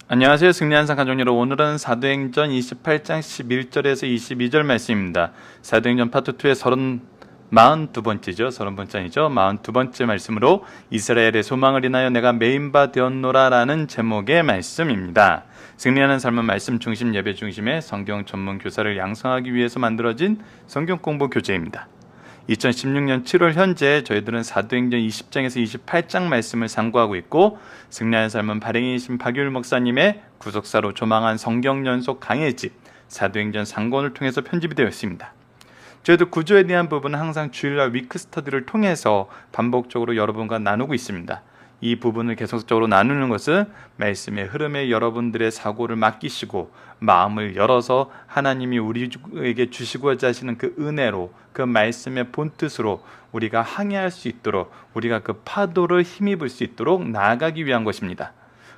안녕하세요. 승리한 상가족여러분, 오늘은 사도행전 28장 11절에서 22절 말씀입니다. 사도행전 파트 2의 42번째죠. 30번째 아니죠. 42번째 말씀으로 이스라엘의 소망을 인하여 내가 메인바 되었노라 라는 제목의 말씀입니다. 승리하는 삶은 말씀 중심, 예배 중심의 성경 전문 교사를 양성하기 위해서 만들어진 성경 공부 교재입니다. 2016년 7월 현재 저희들은 사도행전 20장에서 28장 말씀을 상고하고 있고, 승리하는 삶은 발행이신 박유일 목사님의 구속사로 조망한 성경 연속 강해집 사도행전 상권을 통해서 편집이 되어 있습니다. 저희도 구조에 대한 부분은 항상 주일날 위크 스터디를 통해서 반복적으로 여러분과 나누고 있습니다. 이 부분을 계속적으로 나누는 것은 말씀의 흐름에 여러분들의 사고를 맡기시고 마음을 열어서 하나님이 우리에게 주시고자 하시는 그 은혜로, 그 말씀의 본뜻으로 우리가 항해할 수 있도록, 우리가 그 파도를 힘입을 수 있도록 나아가기 위한 것입니다.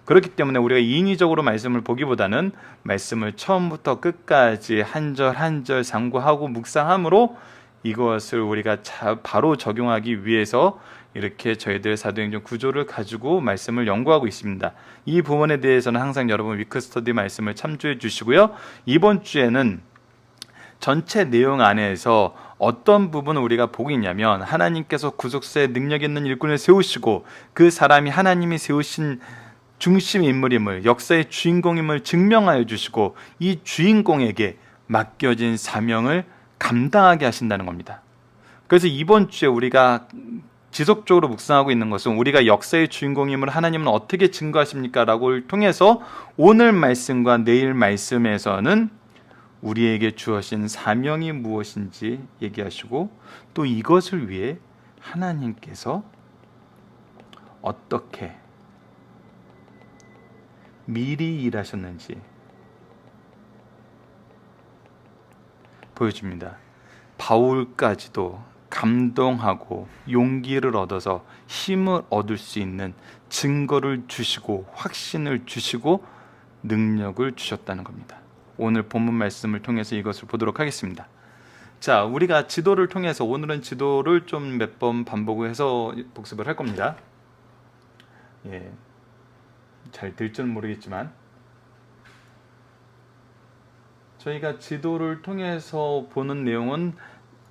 그렇기 때문에 우리가 인위적으로 말씀을 보기보다는 말씀을 처음부터 끝까지 한 절 한 절 상고하고 묵상함으로 이것을 우리가 바로 적용하기 위해서 이렇게 저희들 사도행전 구조를 가지고 말씀을 연구하고 있습니다. 이 부분에 대해서는 항상 여러분 위크스터디 말씀을 참조해 주시고요. 이번 주에는 전체 내용 안에서 어떤 부분을 우리가 보고 있냐면, 하나님께서 구속사의 능력 있는 일꾼을 세우시고 그 사람이 하나님이 세우신 중심 인물임을, 역사의 주인공임을 증명하여 주시고 이 주인공에게 맡겨진 사명을 감당하게 하신다는 겁니다. 그래서 이번 주에 우리가 지속적으로 묵상하고 있는 것은 우리가 역사의 주인공임을 하나님은 어떻게 증거하십니까? 라고를 통해서 오늘 말씀과 내일 말씀에서는 우리에게 주어진 사명이 무엇인지 얘기하시고, 또 이것을 위해 하나님께서 어떻게 미리 일하셨는지 보여줍니다. 바울까지도 감동하고 용기를 얻어서 힘을 얻을 수 있는 증거를 주시고 확신을 주시고 능력을 주셨다는 겁니다. 오늘 본문 말씀을 통해서 이것을 보도록 하겠습니다. 자, 우리가 지도를 통해서 오늘은 지도를 좀 몇 번 반복을 해서 복습을 할 겁니다. 잘 될 줄은 모르겠지만 저희가 지도를 통해서 보는 내용은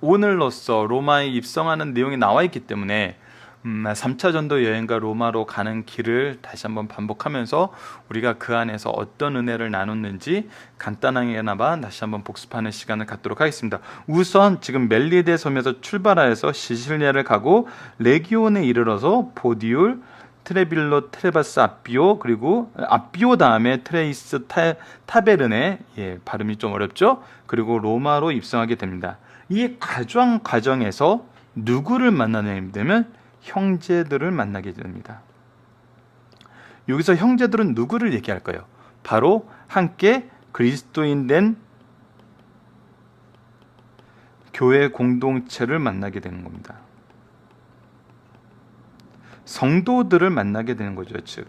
오늘로써 로마에 입성하는 내용이 나와 있기 때문에 3차 전도 여행과 로마로 가는 길을 다시 한번 반복하면서 우리가 그 안에서 어떤 은혜를 나눴는지 간단하게나마 다시 한번 복습하는 시간을 갖도록 하겠습니다. 우선 지금 멜리데 섬에서 출발하여서 시실리아를 가고 레기온에 이르러서 보디울, 트레빌로, 트레바스, 아비오, 그리고 아비오 다음에 트레이스 타베르네, 발음이 좀 어렵죠? 그리고 로마로 입성하게 됩니다. 이 과정에서 누구를 만나게 되면 형제들을 만나게 됩니다. 여기서 형제들은 누구를 얘기할까요? 바로 함께 그리스도인 된 교회 공동체를 만나게 되는 겁니다. 성도들을 만나게 되는 거죠. 즉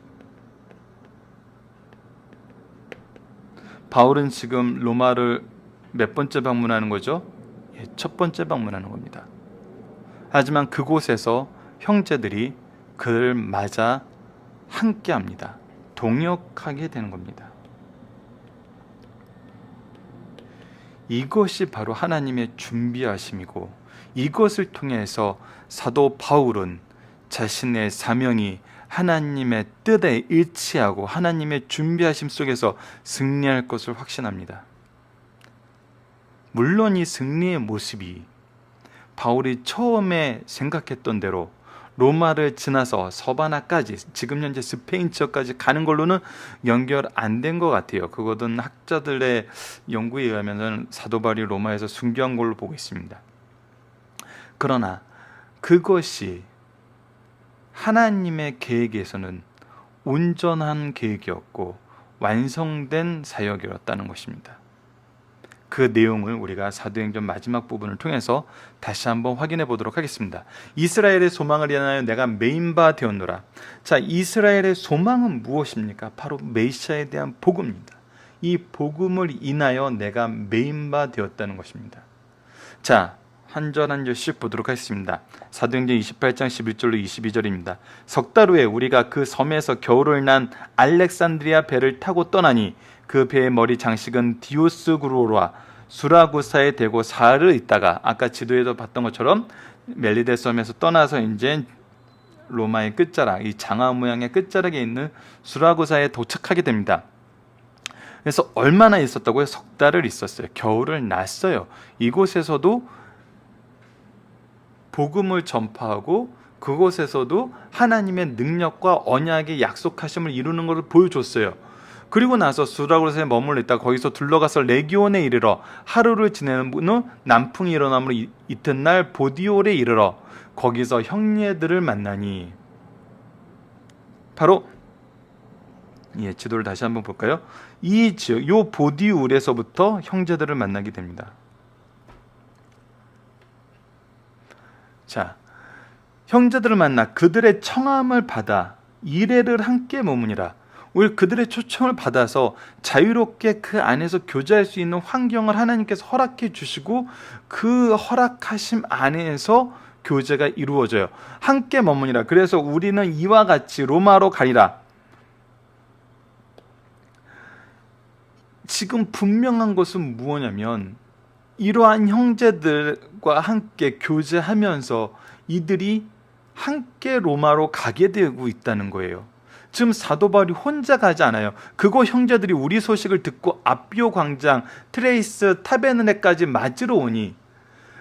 바울은 지금 로마를 몇 번째 방문하는 거죠? 첫 번째 방문하는 겁니다. 하지만 그곳에서 형제들이 그를 맞아 함께합니다. 동역하게 되는 겁니다. 이것이 바로 하나님의 준비하심이고, 이것을 통해서 사도 바울은 자신의 사명이 하나님의 뜻에 일치하고 하나님의 준비하심 속에서 승리할 것을 확신합니다. 물론 이 승리의 모습이 바울이 처음에 생각했던 대로 로마를 지나서 서바나까지, 지금 현재 스페인 지역까지 가는 걸로는 연결 안 된 것 같아요. 그것은 학자들의 연구에 의하면 사도 바울이 로마에서 순교한 걸로 보고 있습니다. 그러나 그것이 하나님의 계획에서는 온전한 계획이었고 완성된 사역이었다는 것입니다. 그 내용을 우리가 사도행전 마지막 부분을 통해서 다시 한번 확인해 보도록 하겠습니다. 이스라엘의 소망을 인하여 내가 메인바 되었노라. 자, 이스라엘의 소망은 무엇입니까? 바로 메시아에 대한 복음입니다. 이 복음을 인하여 내가 메인바 되었다는 것입니다. 자, 한 절 한 절씩 보도록 하겠습니다. 사도행전 28장 11절로 22절입니다. 석 달 후에 우리가 그 섬에서 겨울을 난 알렉산드리아 배를 타고 떠나니 그 배의 머리 장식은 디오스구로와 수라구사에 대고 사흘을 있다가 아까 지도에도 봤던 것처럼 멜리데 섬에서 떠나서 이제 로마의 끝자락, 이 장화 모양의 끝자락에 있는 수라구사에 도착하게 됩니다. 그래서 얼마나 있었다고요? 석 달을 있었어요. 겨울을 났어요. 이곳에서도 복음을 전파하고 그곳에서도 하나님의 능력과 언약의 약속하심을 이루는 것을 보여줬어요. 그리고 나서 수라구사에 머물러 있다가 거기서 둘러가서 레기온에 이르러 하루를 지내는 후 남풍이 일어남으로 이튿날 보디올에 이르러 거기서 형제들을 만나니, 바로 지도를 다시 한번 볼까요? 이 지역, 요 보디올에서부터 형제들을 만나게 됩니다. 자, 형제들을 만나 그들의 청함을 받아 이레를 함께 머무니라. 우리 그들의 초청을 받아서 자유롭게 그 안에서 교제할 수 있는 환경을 하나님께서 허락해 주시고 그 허락하심 안에서 교제가 이루어져요. 함께 머무니라. 그래서 우리는 이와 같이 로마로 가리라. 지금 분명한 것은 무엇이냐면 이러한 형제들과 함께 교제하면서 이들이 함께 로마로 가게 되고 있다는 거예요. 지금 사도 바울이 혼자 가지 않아요. 그곳 형제들이 우리 소식을 듣고 아비오 광장, 트레이스 타베르네까지 맞으러 오니,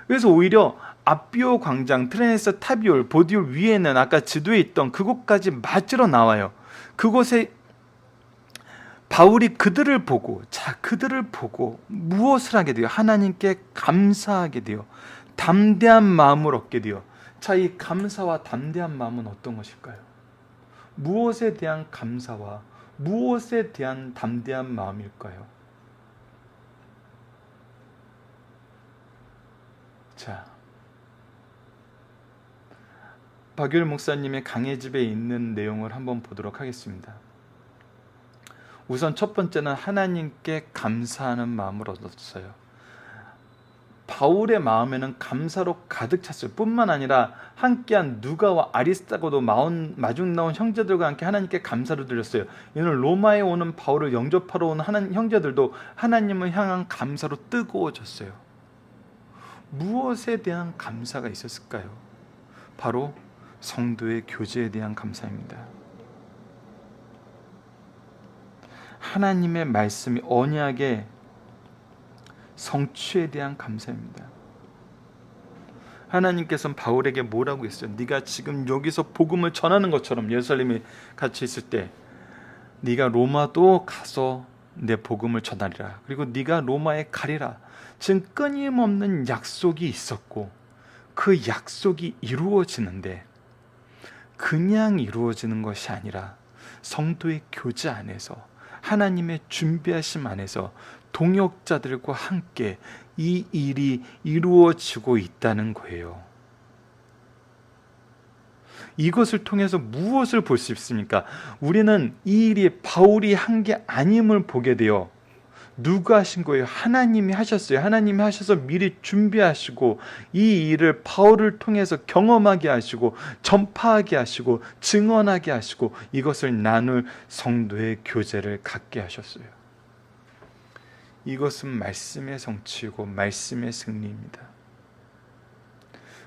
그래서 오히려 아비오 광장, 트레이스 타비올, 보디올 위에는 아까 지도에 있던 그곳까지 맞으러 나와요. 그곳에 바울이 그들을 보고, 그들을 보고 무엇을 하게 돼요? 하나님께 감사하게 돼요. 담대한 마음을 얻게 돼요. 이 감사와 담대한 마음은 어떤 것일까요? 무엇에 대한 감사와 무엇에 대한 담대한 마음일까요? 박유일 목사님의 강해집에 있는 내용을 한번 보도록 하겠습니다. 우선 첫 번째는 하나님께 감사하는 마음을 얻었어요. 바울의 마음에는 감사로 가득 찼어요. 뿐만 아니라 함께한 누가와 아리스타고도 마중 나온 형제들과 함께 하나님께 감사를 드렸어요. 이는 로마에 오는 바울을 영접하러 온 형제들도 하나님을 향한 감사로 뜨거워졌어요. 무엇에 대한 감사가 있었을까요? 바로 성도의 교제에 대한 감사입니다. 하나님의 말씀이 언약의 성취에 대한 감사입니다. 하나님께서는 바울에게 뭐라고 했어요? 네가 지금 여기서 복음을 전하는 것처럼 예루살렘에 같이 있을 때 네가 로마도 가서 내 복음을 전하리라. 그리고 네가 로마에 가리라. 지금 끊임없는 약속이 있었고 그 약속이 이루어지는데 그냥 이루어지는 것이 아니라 성도의 교제 안에서 하나님의 준비하심 안에서 동역자들과 함께 이 일이 이루어지고 있다는 거예요. 이것을 통해서 무엇을 볼 수 있습니까? 우리는 이 일이 바울이 한 게 아님을 보게 돼요. 누가 하신 거예요? 하나님이 하셨어요. 하나님이 하셔서 미리 준비하시고 이 일을 바울을 통해서 경험하게 하시고 전파하게 하시고 증언하게 하시고 이것을 나눌 성도의 교제를 갖게 하셨어요. 이것은 말씀의 성취이고 말씀의 승리입니다.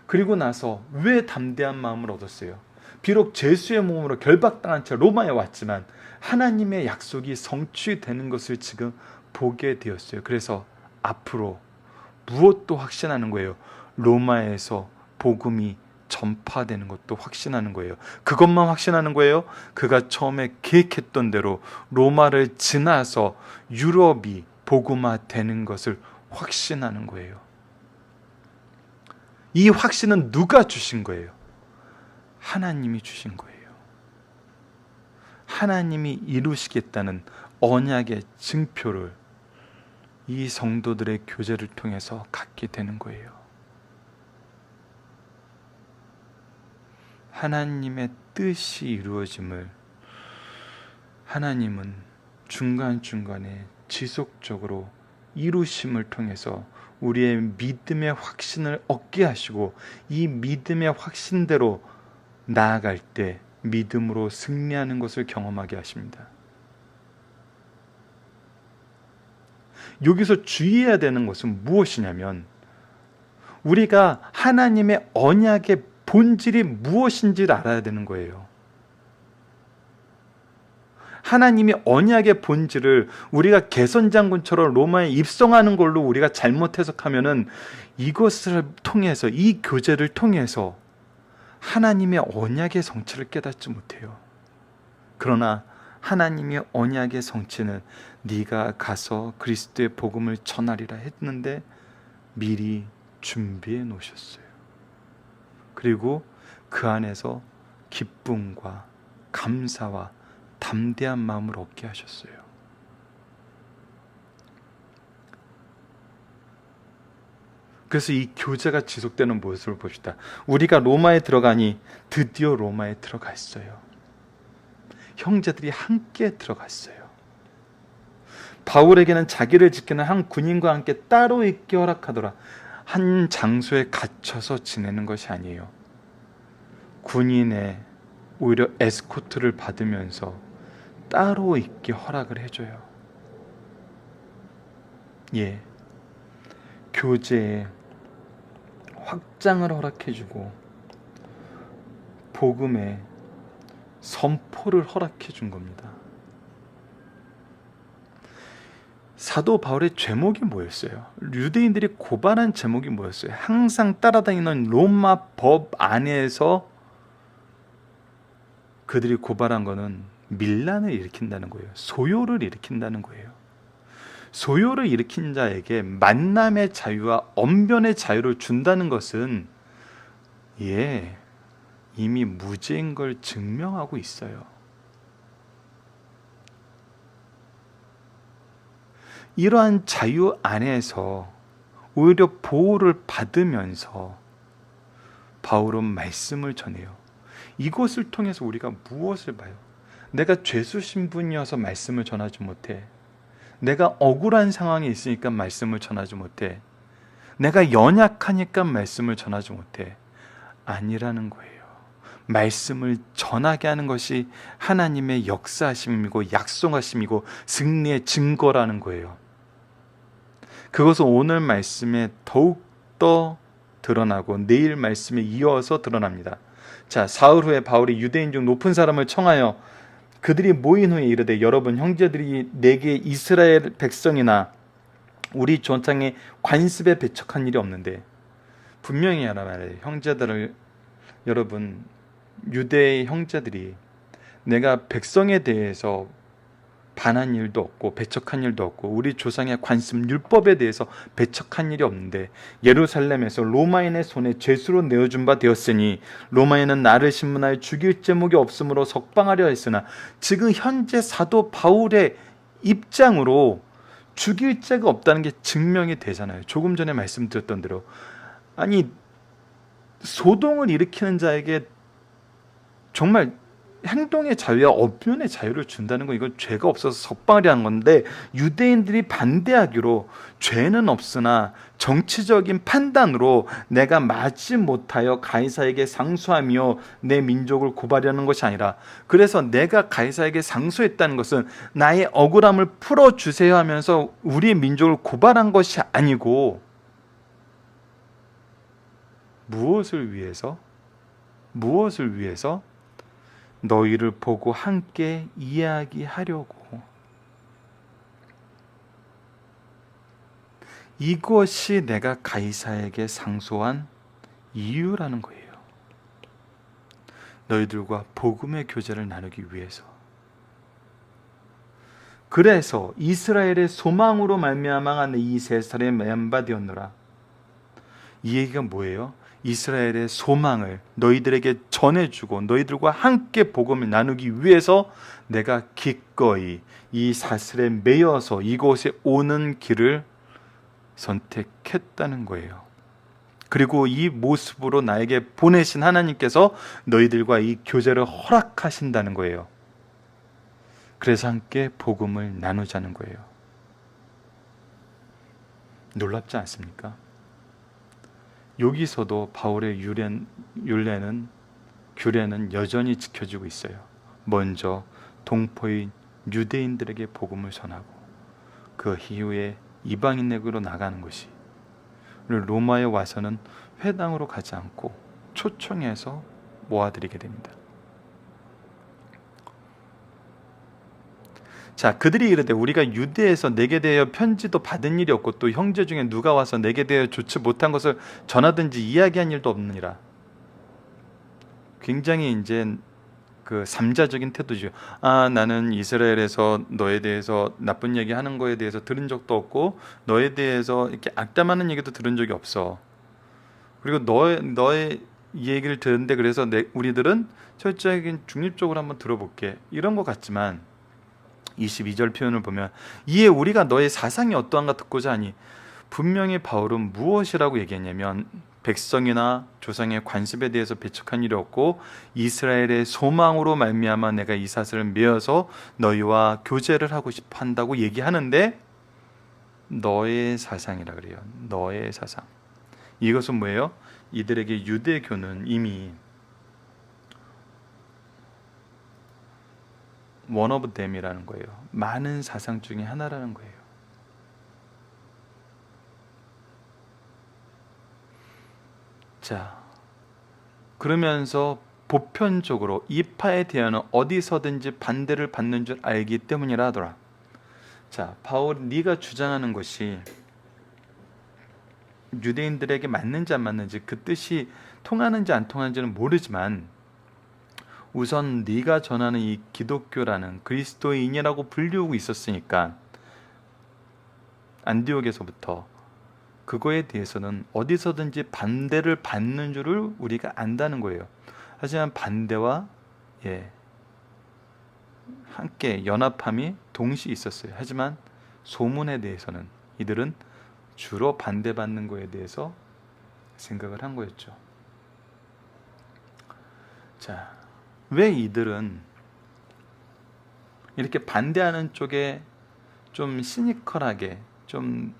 그리고 나서 왜 담대한 마음을 얻었어요? 비록 죄수의 몸으로 결박당한 채 로마에 왔지만 하나님의 약속이 성취되는 것을 지금 보게 되었어요. 그래서 앞으로 무엇도 확신하는 거예요. 로마에서 복음이 전파되는 것도 확신하는 거예요. 그것만 확신하는 거예요. 그가 처음에 계획했던 대로 로마를 지나서 유럽이 복음화되는 것을 확신하는 거예요. 이 확신은 누가 주신 거예요? 하나님이 주신 거예요. 하나님이 이루시겠다는 언약의 증표를 이 성도들의 교제를 통해서 갖게 되는 거예요. 하나님의 뜻이 이루어짐을 하나님은 중간중간에 지속적으로 이루심을 통해서 우리의 믿음의 확신을 얻게 하시고 이 믿음의 확신대로 나아갈 때 믿음으로 승리하는 것을 경험하게 하십니다. 여기서 주의해야 되는 것은 무엇이냐면 우리가 하나님의 언약의 본질이 무엇인지를 알아야 되는 거예요. 하나님이 언약의 본질을 우리가 개선장군처럼 로마에 입성하는 걸로 우리가 잘못 해석하면은 이것을 통해서 이 교제를 통해서 하나님의 언약의 성취를 깨닫지 못해요. 그러나 하나님의 언약의 성취는 네가 가서 그리스도의 복음을 전하리라 했는데 미리 준비해 놓으셨어요. 그리고 그 안에서 기쁨과 감사와 담대한 마음을 얻게 하셨어요. 그래서 이 교제가 지속되는 모습을 봅시다. 우리가 로마에 들어가니 드디어 로마에 들어갔어요. 형제들이 함께 들어갔어요. 바울에게는 자기를 지키는 한 군인과 함께 따로 있게 허락하더라. 한 장소에 갇혀서 지내는 것이 아니에요. 군인의 오히려 에스코트를 받으면서 따로 있게 허락을 해줘요. 예, 교제의 확장을 허락해주고 복음의 선포를 허락해준 겁니다. 사도 바울의 제목이 뭐였어요? 유대인들이 고발한 제목이 뭐였어요? 항상 따라다니는 로마 법 안에서 그들이 고발한 거는 밀란을 일으킨다는 거예요. 소요를 일으킨다는 거예요. 소요를 일으킨 자에게 만남의 자유와 언변의 자유를 준다는 것은 이미 무죄인 걸 증명하고 있어요. 이러한 자유 안에서 오히려 보호를 받으면서 바울은 말씀을 전해요. 이것을 통해서 우리가 무엇을 봐요? 내가 죄수 신분이어서 말씀을 전하지 못해. 내가 억울한 상황에 있으니까 말씀을 전하지 못해. 내가 연약하니까 말씀을 전하지 못해. 아니라는 거예요. 말씀을 전하게 하는 것이 하나님의 역사하심이고 약속하심이고 승리의 증거라는 거예요. 그것은 오늘 말씀에 더욱더 드러나고 내일 말씀에 이어서 드러납니다. 자, 사흘 후에 바울이 유대인 중 높은 사람을 청하여 그들이 모인 후에 이르되 여러분 형제들이 내게 이스라엘 백성이나 우리 조상의 관습에 배척한 일이 없는데 분명히 하라 말해요. 형제들을 여러분 유대의 형제들이 내가 백성에 대해서 반한 일도 없고 배척한 일도 없고 우리 조상의 관습 율법에 대해서 배척한 일이 없는데 예루살렘에서 로마인의 손에 죄수로 내어준 바 되었으니 로마인은 나를 신문하여 죽일 제목이 없으므로 석방하려 했으나 지금 현재 사도 바울의 입장으로 죽일 죄가 없다는 게 증명이 되잖아요. 조금 전에 말씀드렸던 대로 아니 소동을 일으키는 자에게 정말 행동의 자유와 언변의 자유를 준다는 건 이건 죄가 없어서 석방이라는 건데 유대인들이 반대하기로 죄는 없으나 정치적인 판단으로 내가 맞지 못하여 가이사에게 상소하며 내 민족을 고발하는 것이 아니라 그래서 내가 가이사에게 상소했다는 것은 나의 억울함을 풀어주세요 하면서 우리의 민족을 고발한 것이 아니고 무엇을 위해서? 너희를 보고 함께 이야기하려고. 이것이 내가 가이사에게 상소한 이유라는 거예요. 너희들과 복음의 교제를 나누기 위해서. 그래서 이스라엘의 소망으로 말미암아 이 세 살에 멤바되었노라. 이 얘기가 뭐예요? 이스라엘의 소망을 너희들에게 전해주고 너희들과 함께 복음을 나누기 위해서 내가 기꺼이 이 사슬에 매여서 이곳에 오는 길을 선택했다는 거예요. 그리고 이 모습으로 나에게 보내신 하나님께서 너희들과 이 교제를 허락하신다는 거예요. 그래서 함께 복음을 나누자는 거예요. 놀랍지 않습니까? 여기서도 바울의 규례는 여전히 지켜지고 있어요. 먼저 동포인 유대인들에게 복음을 전하고 그 이후에 이방인에게로 나가는 것이, 그리고 로마에 와서는 회당으로 가지 않고 초청해서 모아드리게 됩니다. 자, 그들이 이르되 우리가 유대에서 내게 대하여 편지도 받은 일이 없고 또 형제 중에 누가 와서 내게 대하여 좋지 못한 것을 전하든지 이야기한 일도 없느니라. 굉장히 이제 그 삼자적인 태도죠. 나는 이스라엘에서 너에 대해서 나쁜 얘기 하는 거에 대해서 들은 적도 없고 너에 대해서 이렇게 악담하는 얘기도 들은 적이 없어. 그리고 너의 얘기를 듣는데 그래서 우리들은 철저하게 중립적으로 한번 들어볼게, 이런 것 같지만 22절 표현을 보면 이에 우리가 너의 사상이 어떠한가 듣고자 하니, 분명히 바울은 무엇이라고 얘기했냐면 백성이나 조상의 관습에 대해서 배척한 일이 없고 이스라엘의 소망으로 말미암아 내가 이 사슬을 메어서 너희와 교제를 하고 싶어 한다고 얘기하는데, 너의 사상이라 그래요. 너의 사상. 이것은 뭐예요? 이들에게 유대교는 이미 one of them이라는 거예요. 많은 사상 중에 하나라는 거예요. 자, 그러면서 보편적으로 이 파에 대하여는 어디서든지 반대를 받는 줄 알기 때문이라 하더라. 자, 바울, 네가 주장하는 것이 유대인들에게 맞는지 안 맞는지, 그 뜻이 통하는지 안 통하는지는 모르지만 우선 네가 전하는 이 기독교라는 그리스도인이라고 불리우고 있었으니까 안디옥에서부터 그거에 대해서는 어디서든지 반대를 받는 줄을 우리가 안다는 거예요. 하지만 반대와 함께 연합함이 동시에 있었어요. 하지만 소문에 대해서는 이들은 주로 반대받는 거에 대해서 생각을 한 거였죠. 자, 왜 이들은 이렇게 반대하는 쪽에 좀 시니컬하게, 좀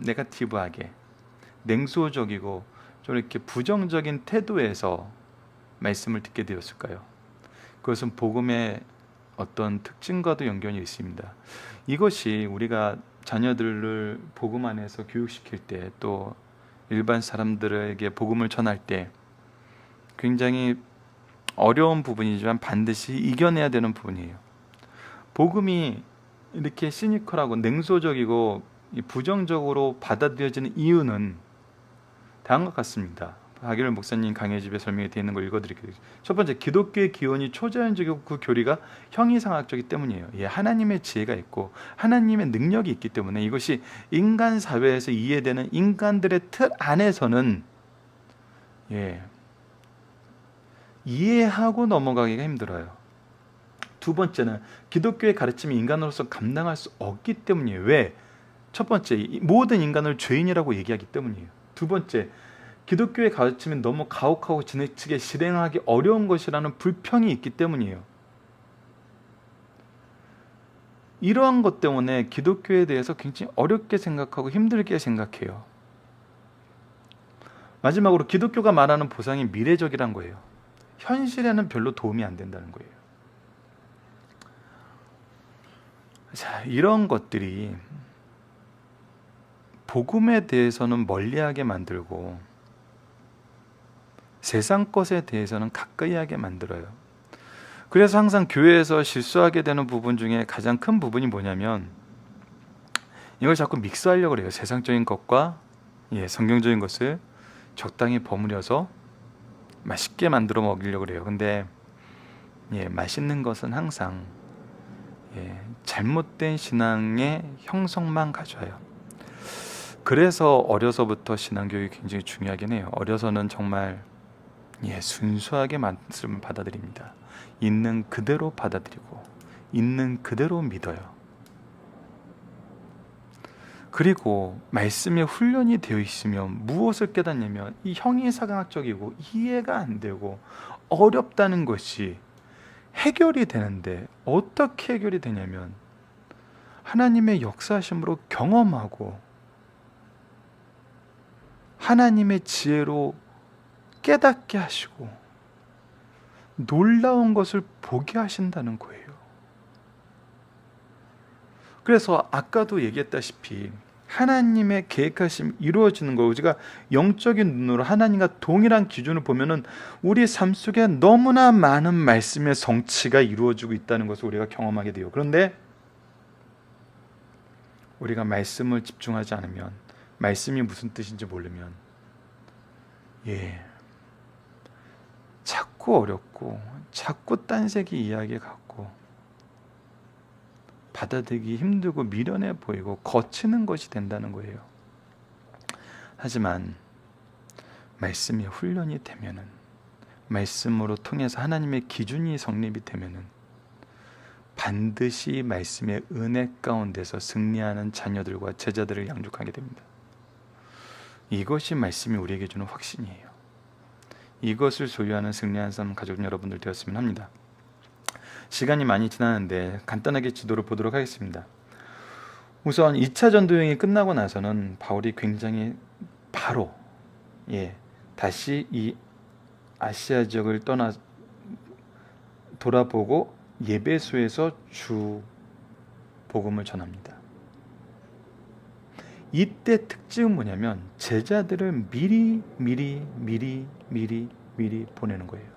네거티브하게, 냉소적이고 좀 이렇게 부정적인 태도에서 말씀을 듣게 되었을까요? 그것은 복음의 어떤 특징과도 연관이 있습니다. 이것이 우리가 자녀들을 복음 안에서 교육시킬 때, 또 일반 사람들에게 복음을 전할 때 굉장히 어려운 부분이지만 반드시 이겨내야 되는 부분이에요. 복음이 이렇게 시니컬하고 냉소적이고 부정적으로 받아들여지는 이유는 다음과 같습니다. 박일월 목사님 강의 집에 설명이 되어 있는 걸 읽어드릴게요. 첫 번째, 기독교의 기원이 초자연적이고 그 교리가 형이상학적이기 때문이에요. 하나님의 지혜가 있고 하나님의 능력이 있기 때문에 이것이 인간 사회에서 이해되는 인간들의 틀 안에서는 이해하고 넘어가기가 힘들어요. 두 번째는 기독교의 가르침이 인간으로서 감당할 수 없기 때문이에요. 왜? 첫 번째, 모든 인간을 죄인이라고 얘기하기 때문이에요. 두 번째, 기독교의 가르침은 너무 가혹하고 지나치게 실행하기 어려운 것이라는 불평이 있기 때문이에요. 이러한 것 때문에 기독교에 대해서 굉장히 어렵게 생각하고 힘들게 생각해요. 마지막으로, 기독교가 말하는 보상이 미래적이란 거예요. 현실에는 별로 도움이 안 된다는 거예요. 자, 이런 것들이 복음에 대해서는 멀리하게 만들고 세상 것에 대해서는 가까이 하게 만들어요. 그래서 항상 교회에서 실수하게 되는 부분 중에 가장 큰 부분이 뭐냐면, 이걸 자꾸 믹스하려고 해요. 세상적인 것과 성경적인 것을 적당히 버무려서 맛있게 만들어 먹이려고 해요. 근데 맛있는 것은 항상 잘못된 신앙의 형성만 가져와요. 그래서 어려서부터 신앙교육이 굉장히 중요하긴 해요. 어려서는 정말 순수하게 말씀을 받아들입니다. 있는 그대로 받아들이고 있는 그대로 믿어요. 그리고 말씀에 훈련이 되어 있으면 무엇을 깨닫냐면, 이 형이상학적이고 이해가 안 되고 어렵다는 것이 해결이 되는데, 어떻게 해결이 되냐면 하나님의 역사하심으로 경험하고 하나님의 지혜로 깨닫게 하시고 놀라운 것을 보게 하신다는 거예요. 그래서 아까도 얘기했다시피 하나님의 계획하심 이루어지는 거, 우리가 영적인 눈으로 하나님과 동일한 기준을 보면은 우리 삶 속에 너무나 많은 말씀의 성취가 이루어지고 있다는 것을 우리가 경험하게 돼요. 그런데 우리가 집중하지 않으면, 말씀이 무슨 뜻인지 모르면 자꾸 어렵고 자꾸 딴색이 이야기 같고 받아들이기 힘들고 미련해 보이고 거치는 것이 된다는 거예요. 하지만 말씀이 훈련이 되면은, 말씀으로 통해서 하나님의 기준이 성립이 되면은 반드시 말씀의 은혜 가운데서 승리하는 자녀들과 제자들을 양육하게 됩니다. 이것이 말씀이 우리에게 주는 확신이에요. 이것을 소유하는 승리하는 삶 가족 여러분들 되었으면 합니다. 시간이 많이 지나는데 간단하게 지도를 보도록 하겠습니다. 우선 2차 전도여행이 끝나고 나서는 바울이 굉장히 바로 다시 이 아시아 지역을 돌아보고 예배소에서 주 복음을 전합니다. 이때 특징은 뭐냐면 제자들을 미리 보내는 거예요.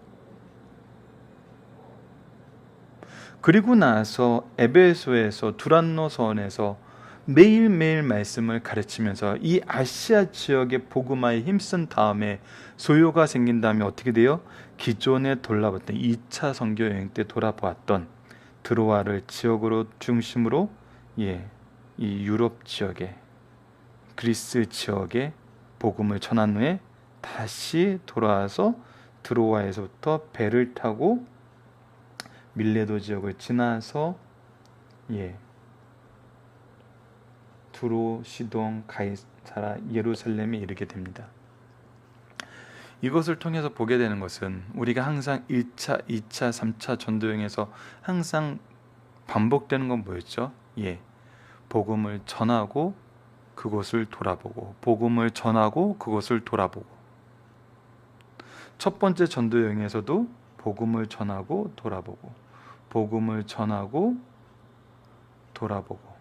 그리고 나서 에베소에서 두란노선에서 매일매일 말씀을 가르치면서 이 아시아 지역의 복음화에 힘쓴 다음에, 소요가 생긴 다음에 어떻게 돼요? 기존에 돌아봤던 2차 선교 여행 때 돌아보았던 드로아를 지역으로 중심으로 이 유럽 지역에, 그리스 지역에 복음을 전한 후에 다시 돌아와서 드로아에서부터 배를 타고 밀레도 지역을 지나서 두로, 시돈, 가이사라, 예루살렘에 이르게 됩니다. 이것을 통해서 보게 되는 것은 우리가 항상 1차, 2차, 3차 전도여행에서 항상 반복되는 건 뭐였죠? 복음을 전하고 그곳을 돌아보고, 복음을 전하고 그곳을 돌아보고. 첫 번째 전도여행에서도 복음을 전하고 돌아보고, 복음을 전하고 돌아보고,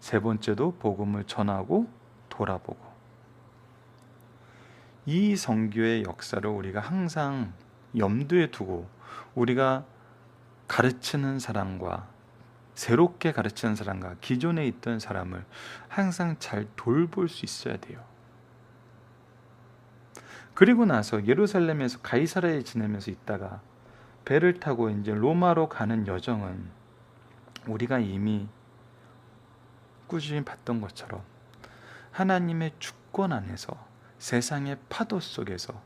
세 번째도 복음을 전하고 돌아보고. 이 선교의 역사를 우리가 항상 염두에 두고, 우리가 가르치는 사람과, 새롭게 가르치는 사람과 기존에 있던 사람을 항상 잘 돌볼 수 있어야 돼요. 그리고 나서 예루살렘에서 가이사라에 지내면서 있다가 배를 타고 이제 로마로 가는 여정은 우리가 이미 꾸준히 봤던 것처럼 하나님의 주권 안에서, 세상의 파도 속에서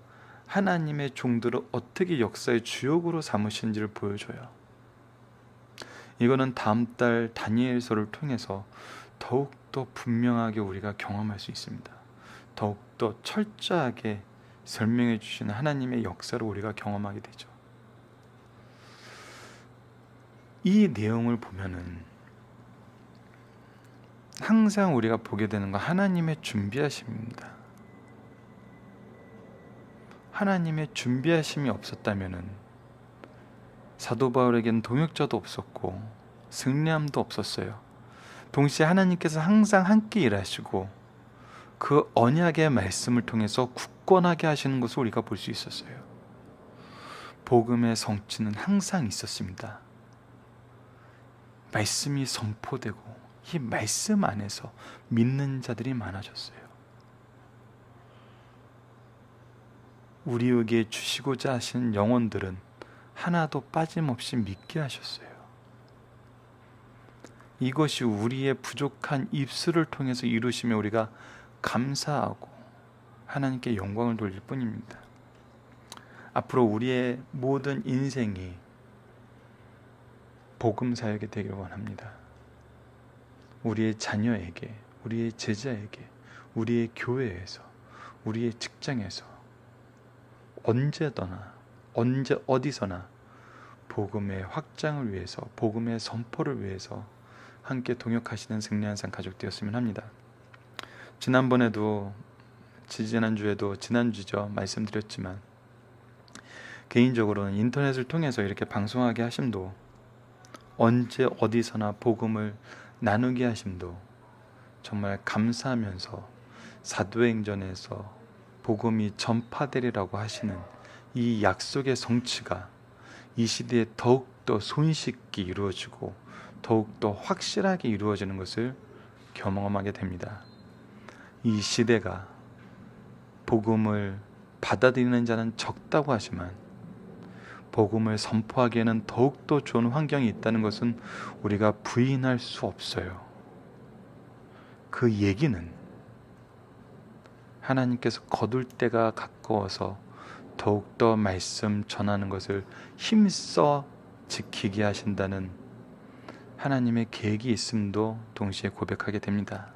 하나님의 종들을 어떻게 역사의 주역으로 삼으신지를 보여줘요. 이거는 다음 달 다니엘서를 통해서 더욱더 분명하게 우리가 경험할 수 있습니다. 더욱더 철저하게 설명해 주시는 하나님의 역사를 우리가 경험하게 되죠. 이 내용을 보면은 항상 우리가 보게 되는 건 하나님의 준비하심입니다. 하나님의 준비하심이 없었다면은 사도 바울에게는 동역자도 없었고 승리함도 없었어요. 동시에 하나님께서 항상 함께 일하시고 그 언약의 말씀을 통해서 굳건하게 하시는 것을 우리가 볼 수 있었어요. 복음의 성취는 항상 있었습니다. 말씀이 선포되고 이 말씀 안에서 믿는 자들이 많아졌어요. 우리에게 주시고자 하신 영혼들은 하나도 빠짐없이 믿게 하셨어요. 이것이 우리의 부족한 입술을 통해서 이루시며 우리가 감사하고 하나님께 영광을 돌릴 뿐입니다. 앞으로 우리의 모든 인생이 복음 사역이 되기를 원합니다. 우리의 자녀에게, 우리의 제자에게, 우리의 교회에서, 우리의 직장에서, 어디서나 복음의 확장을 위해서, 복음의 선포를 위해서 함께 동역하시는 승리한 산 가족 되었으면 합니다. 지난번에도 지난주죠 말씀드렸지만, 개인적으로는 인터넷을 통해서 이렇게 방송하게 하심도, 언제 어디서나 복음을 나누게 하심도 정말 감사하면서, 사도행전에서 복음이 전파되리라고 하시는 이 약속의 성취가 이 시대에 더욱더 손쉽게 이루어지고 더욱더 확실하게 이루어지는 것을 경험하게 됩니다. 이 시대가 복음을 받아들이는 자는 적다고 하지만 복음을 선포하기에는 더욱더 좋은 환경이 있다는 것은 우리가 부인할 수 없어요. 그 얘기는 하나님께서 거둘 때가 가까워서 더욱더 말씀 전하는 것을 힘써 지키게 하신다는 하나님의 계획이 있음도 동시에 고백하게 됩니다.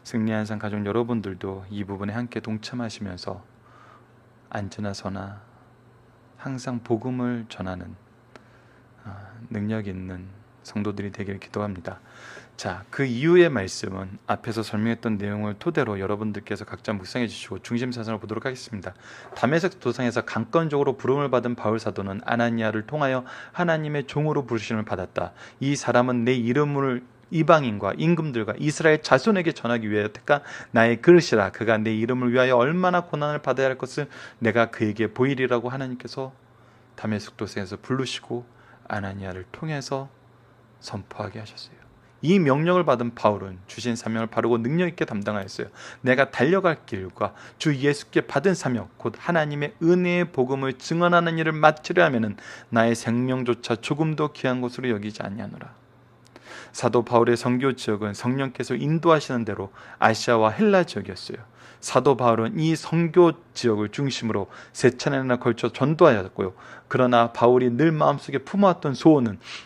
승리한산 가족 여러분들도 이 부분에 함께 동참하시면서 안전하 서나 항상 복음을 전하는 능력 있는 성도들이 되기를 기도합니다. 자, 그 이후의 말씀은 앞에서 설명했던 내용을 토대로 여러분들께서 각자 묵상해 주시고 중심 사상을 보도록 하겠습니다. 다메섹 도상에서 강권적으로 부름을 받은 바울 사도는 아나니아를 통하여 하나님의 종으로 부르심을 받았다. 이 사람은 내 이름을 이방인과 임금들과 이스라엘 자손에게 전하기 위하여 택한 나의 그릇이라. 그가 내 이름을 위하여 얼마나 고난을 받아야 할 것을 내가 그에게 보이리라고 하나님께서 다메섹 도상에서 부르시고 아나니아를 통해서 선포하게 하셨어요. 이 명령을 받은 바울은 주신 사명을 바르고 능력 있게 담당하였어요. 내가 달려갈 길과 주 예수께 받은 사명 곧 하나님의 은혜의 복음을 증언하는 일을 마치려 하면은 나의 생명조차 조금도 귀한 것으로 여기지 아니하노라. 사도 바울의 선교 지역은 성령께서 인도하시는 대로 아시아와 헬라 지역이었어요. 사도 바울은 이 선교 지역을 중심으로 3차례나 걸쳐 전도하였고요. 그러나 바울이 늘 마음속에 품어왔던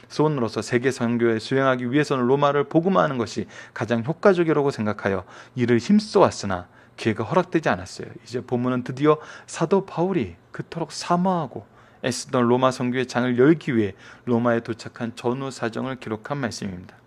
소원으로서 세계 선교에 수행하기 위해서는 로마를 복음화하는 것이 가장 효과적이라고 생각하여 이를 힘써왔으나 기회가 허락되지 않았어요. 이제 본문은 드디어 사도 바울이 그토록 사모하고 애쓰던 로마 선교의 장을 열기 위해 로마에 도착한 전후 사정을 기록한 말씀입니다.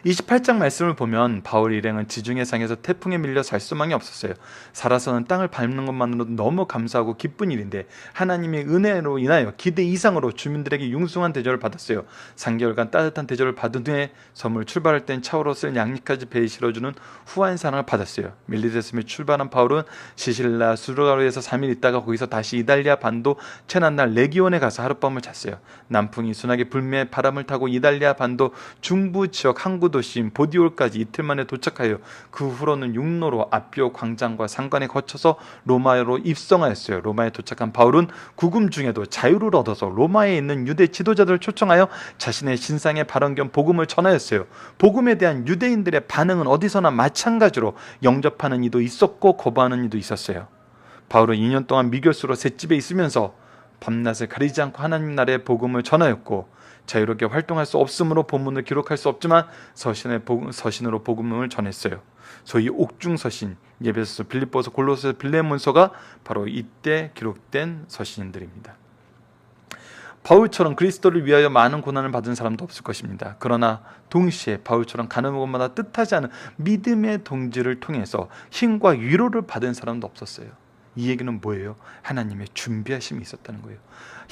28장 말씀을 보면 바울 일행은 지중해 상에서 태풍에 밀려 살 수만이 없었어요. 살아서는 땅을 밟는 것만으로도 너무 감사하고 기쁜 일인데 하나님의 은혜로 인하여 기대 이상으로 주민들에게 융숭한 대접을 받았어요. 3개월간 따뜻한 대접을 받은 후에 섬을 출발할 땐 차오로 쓸 양식까지 배에 실어주는 후한상을 받았어요. 밀리데스에 출발한 바울은 시실라 수르가로에서 3일 있다가 거기서 다시 이달리아 반도 최난날 레기온에 가서 하룻밤을 잤어요. 남풍이 순하게 불매 바람을 타고 이달리아 반도 중부 지역 항구 도시인 보디올까지 이틀 만에 도착하여 그 후로는 육로로 아비오 광장과 상관에 거쳐서 로마로 입성하였어요. 로마에 도착한 바울은 구금 중에도 자유를 얻어서 로마에 있는 유대 지도자들을 초청하여 자신의 신상의 발언 겸 복음을 전하였어요. 복음에 대한 유대인들의 반응은 어디서나 마찬가지로 영접하는 이도 있었고 거부하는 이도 있었어요. 바울은 2년 동안 미교수로 셋집에 있으면서 밤낮을 가리지 않고 하나님 나라의 복음을 전하였고 자유롭게 활동할 수 없으므로 본문을 기록할 수 없지만 서신으로 복음을 전했어요. 소위 옥중서신, 에베소서, 빌립보서, 골로새, 빌레몬서가 바로 이때 기록된 서신들입니다. 바울처럼 그리스도를 위하여 많은 고난을 받은 사람도 없을 것입니다. 그러나 동시에 바울처럼 가는 곳마다 뜻하지 않은 믿음의 동지를 통해서 힘과 위로를 받은 사람도 없었어요. 이 얘기는 뭐예요? 하나님의 준비하심이 있었다는 거예요.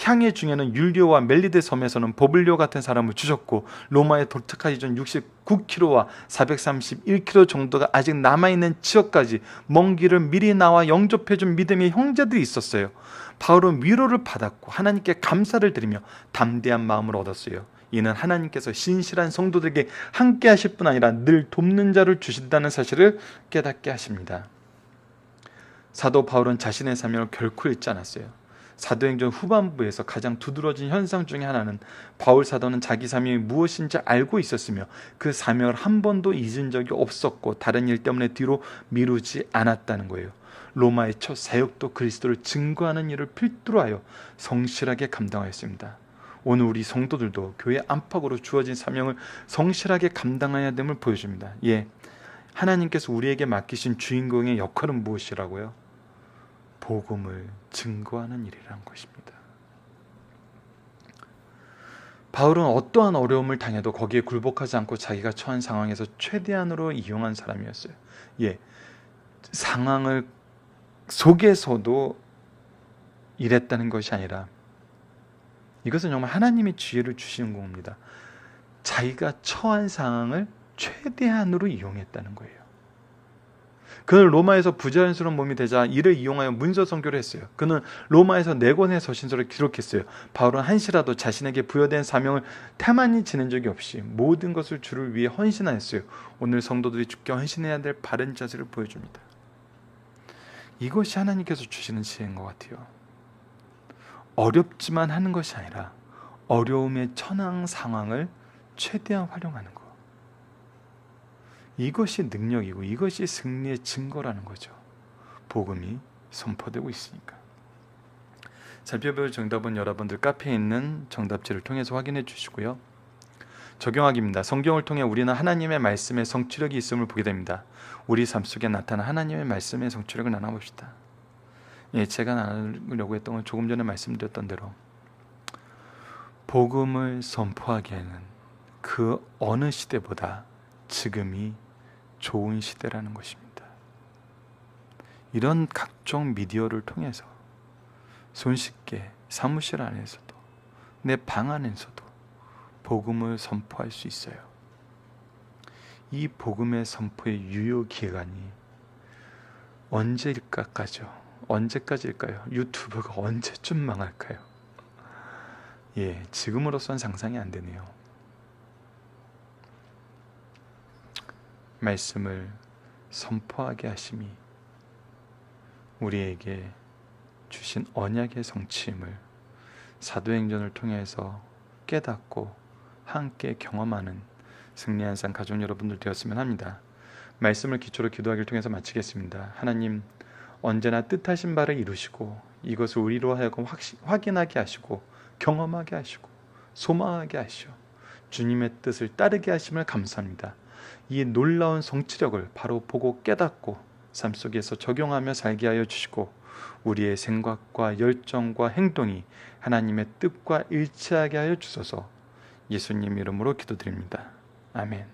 향해 중에는 율리오와 멜리데 섬에서는 보블리오 같은 사람을 주셨고 로마에 도착하기 전 69km와 431km 정도가 아직 남아있는 지역까지 먼 길을 미리 나와 영접해준 믿음의 형제들이 있었어요. 바울은 위로를 받았고 하나님께 감사를 드리며 담대한 마음을 얻었어요. 이는 하나님께서 신실한 성도들에게 함께 하실 뿐 아니라 늘 돕는 자를 주신다는 사실을 깨닫게 하십니다. 사도 바울은 자신의 사명을 결코 잊지 않았어요. 사도행전 후반부에서 가장 두드러진 현상 중에 하나는 바울 사도는 자기 사명이 무엇인지 알고 있었으며 그 사명을 한 번도 잊은 적이 없었고 다른 일 때문에 뒤로 미루지 않았다는 거예요. 로마의 첫 사역도 그리스도를 증거하는 일을 필두로 하여 성실하게 감당하였습니다. 오늘 우리 성도들도 교회 안팎으로 주어진 사명을 성실하게 감당해야 됨을 보여줍니다. 하나님께서 우리에게 맡기신 주인공의 역할은 무엇이라고요? 복음을 증거하는 일이라는 것입니다. 바울은 어떠한 어려움을 당해도 거기에 굴복하지 않고 자기가 처한 상황에서 최대한으로 이용한 사람이었어요. 상황을 속에서도 이랬다는 것이 아니라 이것은 정말 하나님이 지혜를 주시는 겁니다. 자기가 처한 상황을 최대한으로 이용했다는 거예요. 그는 로마에서 부자연스러운 몸이 되자 이를 이용하여 문서 선교를 했어요. 그는 로마에서 4권의 서신서를 기록했어요. 바울은 한시라도 자신에게 부여된 사명을 태만히 지낸 적이 없이 모든 것을 주를 위해 헌신하였어요. 오늘 성도들이 주께 헌신해야 될 바른 자세를 보여줍니다. 이것이 하나님께서 주시는 지혜인 것 같아요. 어렵지만 하는 것이 아니라 어려움의 천황 상황을 최대한 활용하는 것. 이것이 능력이고 이것이 승리의 증거라는 거죠. 복음이 선포되고 있으니까. 살펴볼 정답은 여러분들 카페에 있는 정답지를 통해서 확인해 주시고요. 적용하기입니다. 성경을 통해 우리는 하나님의 말씀의 성취력이 있음을 보게 됩니다. 우리 삶 속에 나타난 하나님의 말씀의 성취력을 나눠봅시다. 제가 나누려고 했던 건 조금 전에 말씀드렸던 대로 복음을 선포하기에는 그 어느 시대보다 지금이 좋은 시대라는 것입니다. 이런 각종 미디어를 통해서 손쉽게 사무실 안에서도 내 방 안에서도 복음을 선포할 수 있어요. 이 복음의 선포의 유효 기간이 언제까지일까요? 유튜브가 언제쯤 망할까요? 지금으로선 상상이 안 되네요. 말씀을 선포하게 하심이 우리에게 주신 언약의 성취임을 사도행전을 통해서 깨닫고 함께 경험하는 승리한 산 가족 여러분들 되었으면 합니다. 말씀을 기초로 기도하기를 통해서 마치겠습니다. 하나님, 언제나 뜻하신 바를 이루시고 이것을 우리로 하여금 확인하게 하시고 경험하게 하시고 소망하게 하시오 주님의 뜻을 따르게 하심을 감사합니다. 이 놀라운 성취력을 바로 보고 깨닫고 삶 속에서 적용하며 살게 하여 주시고 우리의 생각과 열정과 행동이 하나님의 뜻과 일치하게 하여 주소서. 예수님 이름으로 기도드립니다. 아멘.